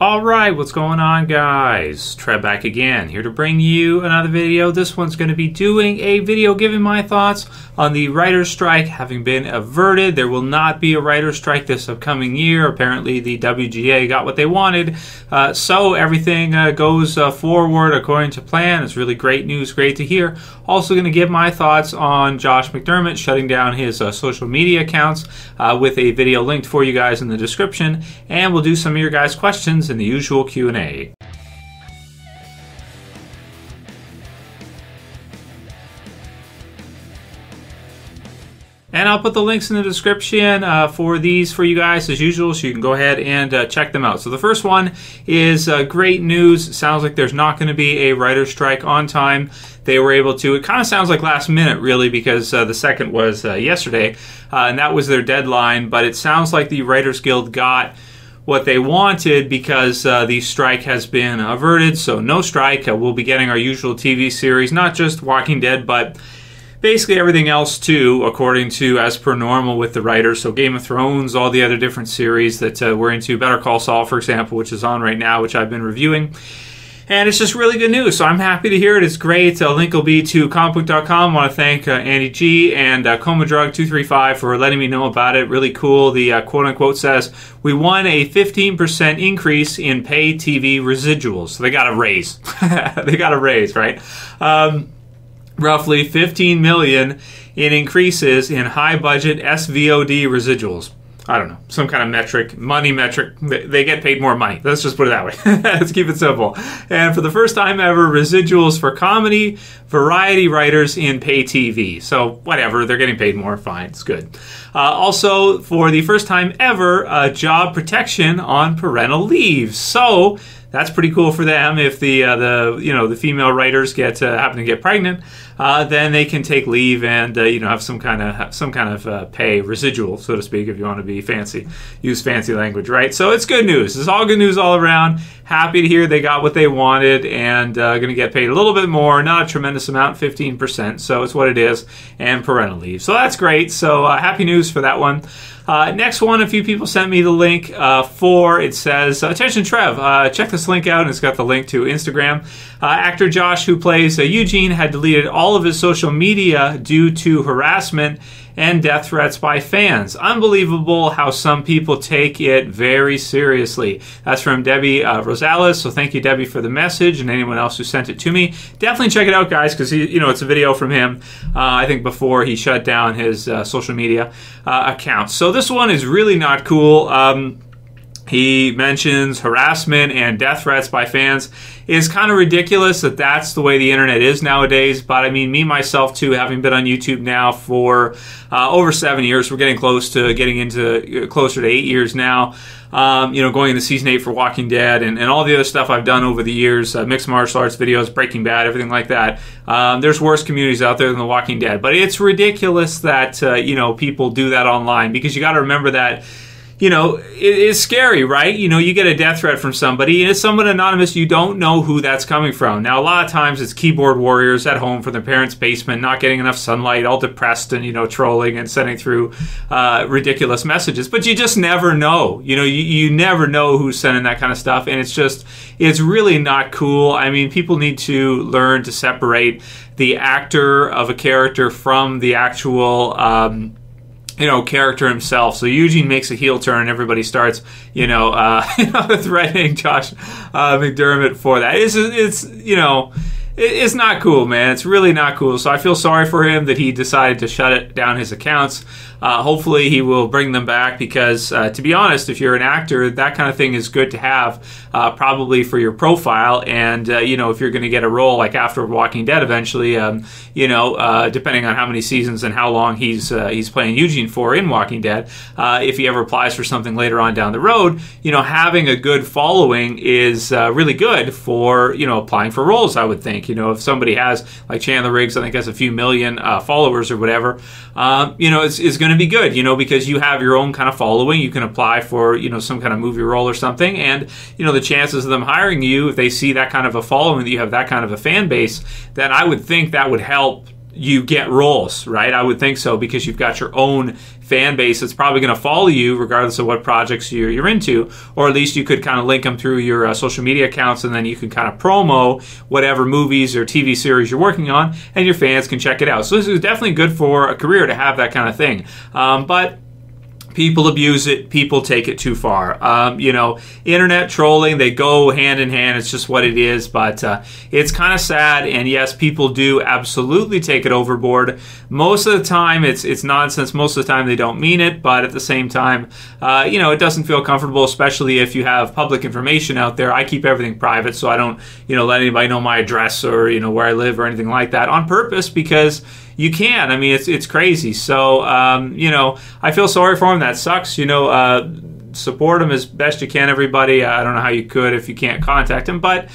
Alright, what's going on, guys? Trev back again, here to bring you another video. This one's going to be doing a video giving my thoughts on the writer's strike having been averted. There will not be a writer's strike this upcoming year. Apparently the WGA got what they wanted, so everything goes forward according to plan. It's really great news, great to hear. Also going to give my thoughts on Josh McDermitt shutting down his social media accounts with a video linked for you guys in the description, and we'll do some of your guys' questions in the usual Q&A. And I'll put the links in the description for these for you guys as usual, so you can go ahead and check them out. So the first one is great news. Sounds like there's not going to be a writer's strike on time. They were able to, it kind of sounds like last minute really, because the second was yesterday, and that was their deadline, but it sounds like the Writers Guild got what they wanted because the strike has been averted, so no strike. We'll be getting our usual TV series, not just Walking Dead, but basically everything else too, according to as per normal with the writers. So Game of Thrones, all the other different series that we're into, Better Call Saul, for example, which is on right now, which I've been reviewing. And it's just really good news, so I'm happy to hear it. It's great. Link will be to comicbook.com. I want to thank Andy G and ComaDrug235 for letting me know about it. Really cool. The quote-unquote says, we won a 15% increase in pay TV residuals. So they got a raise. They got a raise, right? Roughly $15 million in increases in high-budget SVOD residuals. I don't know, some kind of metric, money metric. They get paid more money. Let's just put it that way. Let's keep it simple. And for the first time ever, residuals for comedy, variety writers in pay TV. So whatever, they're getting paid more. Fine, it's good. Also, for the first time ever, job protection on parental leave. So that's pretty cool for them. If the female writers happen to get pregnant, then they can take leave and have some kind of pay residual, so to speak, if you want to be fancy, use fancy language, right? So it's good news. It's all good news all around. Happy to hear they got what they wanted and going to get paid a little bit more, not a tremendous amount, 15%. So it's what it is, and parental leave. So that's great. So happy news for that one. Next one, a few people sent me the link for, it says, attention Trev, check this link out, and it's got the link to Instagram. Actor Josh, who plays Eugene, had deleted all of his social media due to harassment and death threats by fans. Unbelievable how some people take it very seriously. That's from Debbie Rosales, so thank you, Debbie, for the message, and anyone else who sent it to me. Definitely check it out, guys, because it's a video from him, I think before he shut down his social media account. So this one is really not cool. He mentions harassment and death threats by fans. It's kind of ridiculous that that's the way the internet is nowadays, but I mean, me, myself, too, having been on YouTube now for over 7 years, we're getting closer to 8 years now, going into season 8 for Walking Dead and all the other stuff I've done over the years, mixed martial arts videos, Breaking Bad, everything like that. There's worse communities out there than The Walking Dead, but it's ridiculous that, people do that online, because you got to remember that it's scary, right? You get a death threat from somebody, and it's someone anonymous. You don't know who that's coming from. Now, a lot of times it's keyboard warriors at home from their parents' basement, not getting enough sunlight, all depressed and, trolling and sending through ridiculous messages. But you just never know. You never know who's sending that kind of stuff, and it's really not cool. I mean, people need to learn to separate the actor of a character from the actual character himself. So Eugene makes a heel turn, everybody starts, threatening Josh McDermitt for that. It's not cool, man. It's really not cool. So I feel sorry for him that he decided to shut down his accounts. Hopefully he will bring them back, because to be honest, if you're an actor, that kind of thing is good to have, probably for your profile. And if you're going to get a role like after Walking Dead eventually, depending on how many seasons and how long he's playing Eugene for in Walking Dead, if he ever applies for something later on down the road, having a good following is really good for applying for roles, I would think. If somebody has, like Chandler Riggs, I think has a few million followers or whatever, it's going to be good, because you have your own kind of following. You can apply for, some kind of movie role or something, and, the chances of them hiring you, if they see that kind of a following, that you have that kind of a fan base, then I would think that would help you get roles, right? I would think so, because you've got your own fan base that's probably going to follow you regardless of what projects you're into, or at least you could kind of link them through your social media accounts, and then you can kind of promo whatever movies or TV series you're working on, and your fans can check it out. So this is definitely good for a career to have that kind of thing. But people abuse it. People take it too far. Internet trolling, they go hand in hand. It's just what it is. But it's kind of sad. And yes, people do absolutely take it overboard. Most of the time, it's nonsense. Most of the time, they don't mean it. But at the same time, it doesn't feel comfortable, especially if you have public information out there. I keep everything private, so I don't, let anybody know my address or, where I live or anything like that on purpose, because you can. I mean, it's crazy. So, I feel sorry for him. That sucks. Support him as best you can, everybody. I don't know how you could if you can't contact him, but,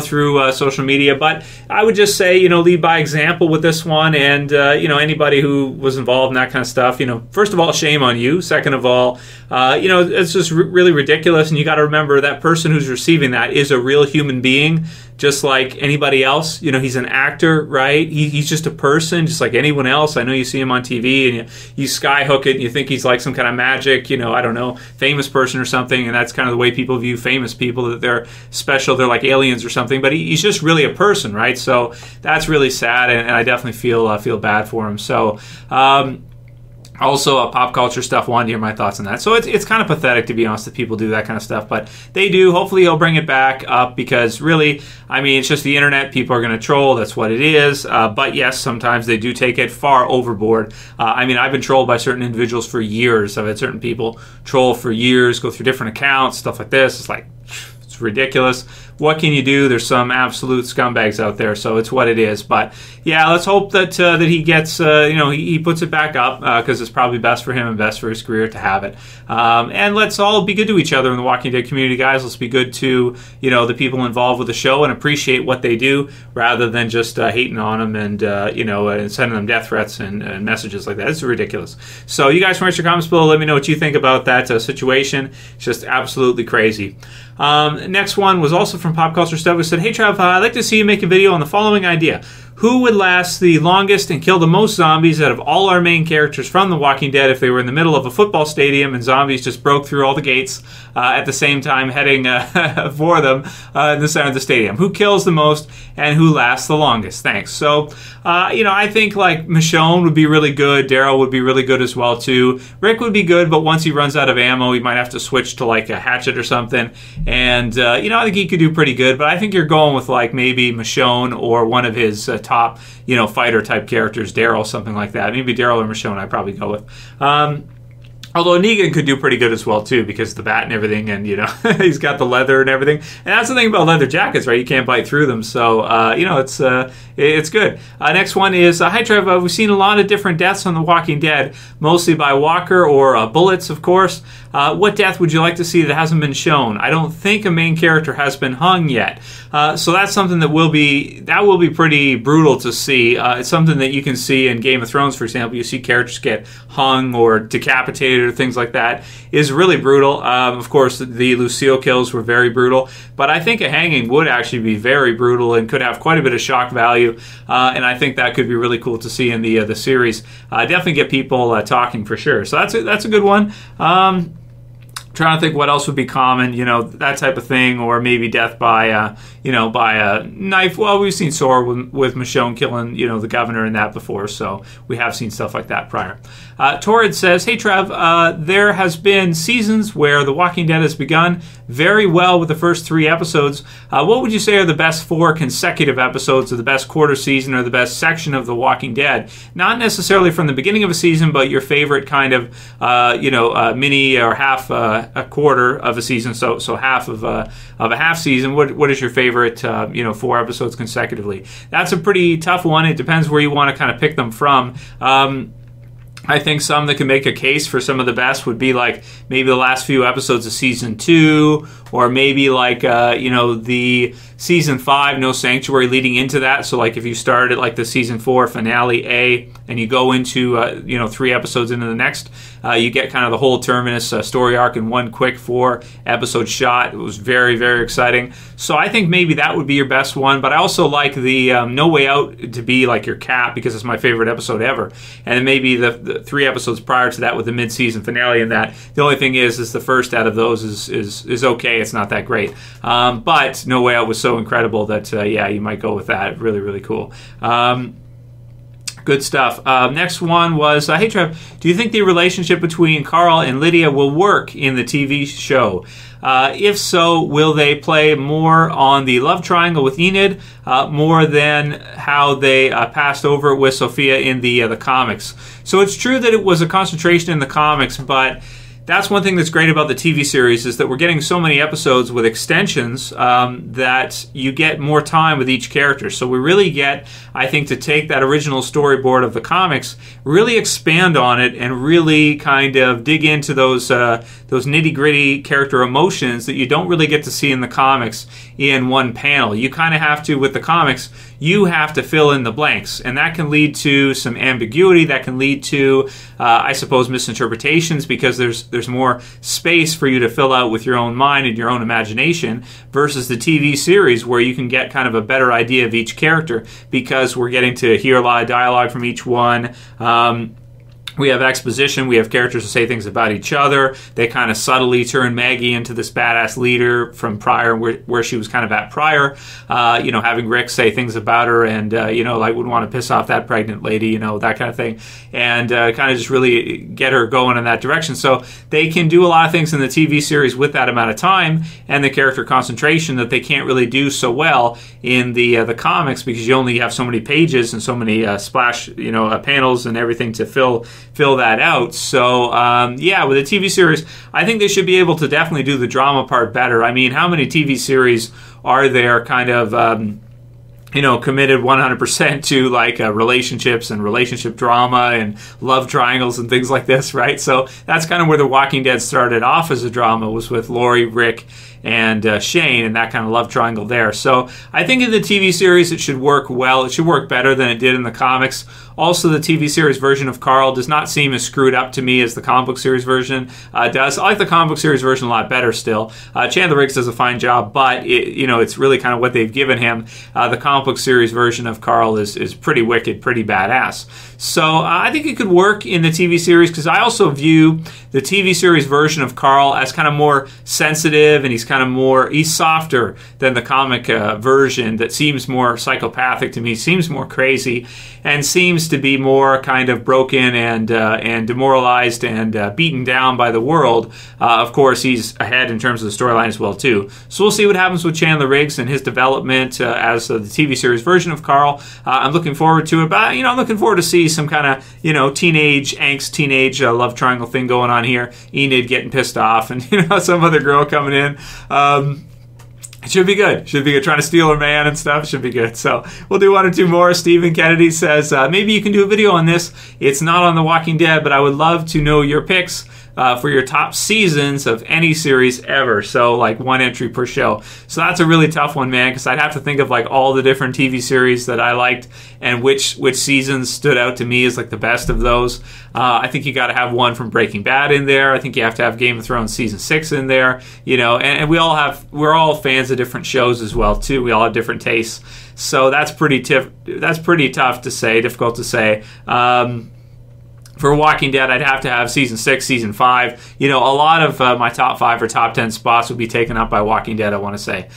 through social media. But I would just say, lead by example with this one. And, anybody who was involved in that kind of stuff, first of all, shame on you. Second of all, it's just really ridiculous. And you got to remember that person who's receiving that is a real human being, just like anybody else. He's an actor, right? He's just a person, just like anyone else. I know you see him on TV and you skyhook it and you think he's like some kind of magic, I don't know, famous person or something. And that's kind of the way people view famous people, that they're special, they're like aliens or something. But he's just really a person, right? So that's really sad, and I definitely feel bad for him. So, also, pop culture stuff, wanted to hear my thoughts on that. So it's kind of pathetic, to be honest, that people do that kind of stuff. But they do. Hopefully he'll bring it back up, because really, it's just the internet. People are going to troll. That's what it is. But yes, sometimes they do take it far overboard. I've been trolled by certain individuals for years. I've had certain people troll for years, go through different accounts, stuff like this. It's like, it's ridiculous. What can you do? There's some absolute scumbags out there, so it's what it is. But yeah, let's hope that he gets, he puts it back up, because it's probably best for him and best for his career to have it. And let's all be good to each other in the Walking Dead community, guys. Let's be good to the people involved with the show and appreciate what they do, rather than just hating on them and and sending them death threats and messages like that. It's ridiculous. So you guys can write your comments below. Let me know what you think about that situation. It's just absolutely crazy. Next one was also from Pop Culture Stuff, who said, "Hey Trev, I'd like to see you make a video on the following idea. Who would last the longest and kill the most zombies out of all our main characters from The Walking Dead if they were in the middle of a football stadium and zombies just broke through all the gates at the same time heading for them in the center of the stadium? Who kills the most and who lasts the longest? Thanks." So, I think like Michonne would be really good. Daryl would be really good as well too. Rick would be good, but once he runs out of ammo, he might have to switch to like a hatchet or something. And, I think he could do pretty good, but I think you're going with like maybe Michonne or one of his top, fighter type characters, Daryl, something like that. Maybe Daryl or Michonne I'd probably go with. Although Negan could do pretty good as well too, because the bat and everything, and he's got the leather and everything. And that's the thing about leather jackets, right? You can't bite through them, so it's good. Next one is, "Hi Trev, we've seen a lot of different deaths on The Walking Dead, mostly by walker or bullets, of course. What death would you like to see that hasn't been shown? I don't think a main character has been hung yet." So that's something that will be pretty brutal to see. It's something that you can see in Game of Thrones, for example. You see characters get hung or decapitated or things like that. Is really brutal. Of course, the Lucille kills were very brutal, but I think a hanging would actually be very brutal and could have quite a bit of shock value. And I think that could be really cool to see in the series. Definitely get people talking for sure. So that's a good one. Trying to think what else would be common, that type of thing, or maybe death by a knife. Well, we've seen Sora with Michonne killing, the governor in that before, so we have seen stuff like that prior. Torridd says, "Hey Trev, there has been seasons where The Walking Dead has begun very well with the first 3 episodes. What would you say are the best 4 consecutive episodes of the best quarter season or the best section of The Walking Dead? Not necessarily from the beginning of a season, but your favorite kind of, mini or half a quarter of a season, so half of a half season. What is your favorite 4 episodes consecutively?" That's a pretty tough one. It depends where you want to kind of pick them from. I think some that can make a case for some of the best would be like maybe the last few episodes of season 2, or maybe like the season 5 No Sanctuary leading into that. So like if you started like the season 4 finale A and you go into 3 episodes into the next, you get kind of the whole terminus story arc in one quick 4-episode shot. It was very, very exciting. So I think maybe that would be your best one. But I also like the No Way Out to be like your cap, because it's my favorite episode ever. And then maybe the 3 episodes prior to that with the mid-season finale in that. The only thing is the first out of those is okay. It's not that great. But No Way Out was so incredible that, you might go with that. Really, really cool. Good stuff. Next one was, hey Trev, do you think the relationship between Carl and Lydia will work in the TV show? If so, will they play more on the love triangle with Enid, more than how they passed over with Sophia in the comics? So it's true that it was a concentration in the comics, but that's one thing that's great about the TV series, is that we're getting so many episodes with extensions that you get more time with each character. So we really get, I think, to take that original storyboard of the comics, really expand on it, and really kind of dig into those nitty-gritty character emotions that you don't really get to see in the comics in one panel. You kind of have to, with the comics, you have to fill in the blanks, and that can lead to some ambiguity. That can lead to, I suppose, misinterpretations, because there's more space for you to fill out with your own mind and your own imagination, versus the TV series where you can get kind of a better idea of each character, because we're getting to hear a lot of dialogue from each one. We have exposition. We have characters who say things about each other. They kind of subtly turn Maggie into this badass leader from prior, where she was kind of at prior. Having Rick say things about her, and like would want to piss off that pregnant lady, that kind of thing, and kind of just really get her going in that direction. So they can do a lot of things in the TV series with that amount of time and the character concentration that they can't really do so well in the comics, because you only have so many pages and so many splash panels and everything to fill that out. So with the TV series, I think they should be able to definitely do the drama part better. I mean, how many TV series are there kind of committed 100% to like relationships and relationship drama and love triangles and things like this, right? So that's kind of where The Walking Dead started off as a drama, was with Lori, Rick, and Shane, and that kind of love triangle there. So I think in the TV series it should work well. It should work better than it did in the comics. Also, the TV series version of Carl does not seem as screwed up to me as the comic book series version does. I like the comic book series version a lot better still. Chandler Riggs does a fine job, but it's really kind of what they've given him. The comic book series version of Carl is pretty wicked, pretty badass. So I think it could work in the TV series, because I also view the TV series version of Carl as kind of more sensitive, and he's softer than the comic version that seems more psychopathic to me, seems more crazy, and seems to be more kind of broken and demoralized and beaten down by the world. Of course, he's ahead in terms of the storyline as well too. So we'll see what happens with Chandler Riggs and his development as the TV series version of Carl. I'm looking forward to it, but I'm looking forward to see some kind of teenage angst, teenage love triangle thing going on here. Enid getting pissed off, and some other girl coming in. It should be good. Should be good. Trying to steal her man and stuff. Should be good. So we'll do 1 or 2 more. Stephen Kennedy says, maybe you can do a video on this. It's not on The Walking Dead, but I would love to know your picks for your top seasons of any series ever. So like 1 entry per show. So that's a really tough one, man, because I'd have to think of like all the different TV series that I liked and which seasons stood out to me as like the best of those. I think you got to have one from Breaking Bad in there. I think you have to have Game of Thrones season 6 in there. And we're all fans of different shows as well too. We all have different tastes. So that's pretty tough to say, difficult to say. For Walking Dead, I'd have to have season 6, season 5. A lot of my top 5 or top 10 spots would be taken up by Walking Dead, I want to say.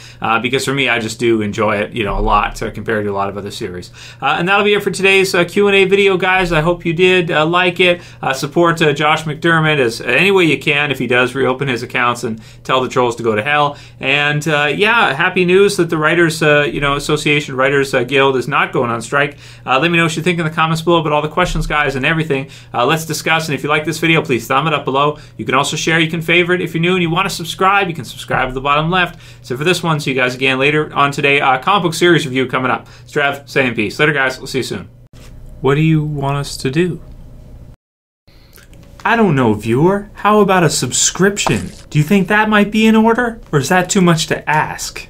Because for me, I just do enjoy it, a lot compared to a lot of other series. And that'll be it for today's Q&A video, guys. I hope you did like it. Support Josh McDermitt as any way you can if he does reopen his accounts and tell the trolls to go to hell. And happy news that the Writers Association, Writers Guild is not going on strike. Let me know what you think in the comments below about all the questions, guys, and everything. Let's discuss, and if you like this video, please thumb it up below. You can also share, you can favorite. If you're new and you want to subscribe, you can subscribe at the bottom left. So for this one, see you guys again later on today. Comic book series review coming up. It's Trev, saying peace. Later, guys. We'll see you soon. What do you want us to do? I don't know, viewer. How about a subscription? Do you think that might be in order? Or is that too much to ask?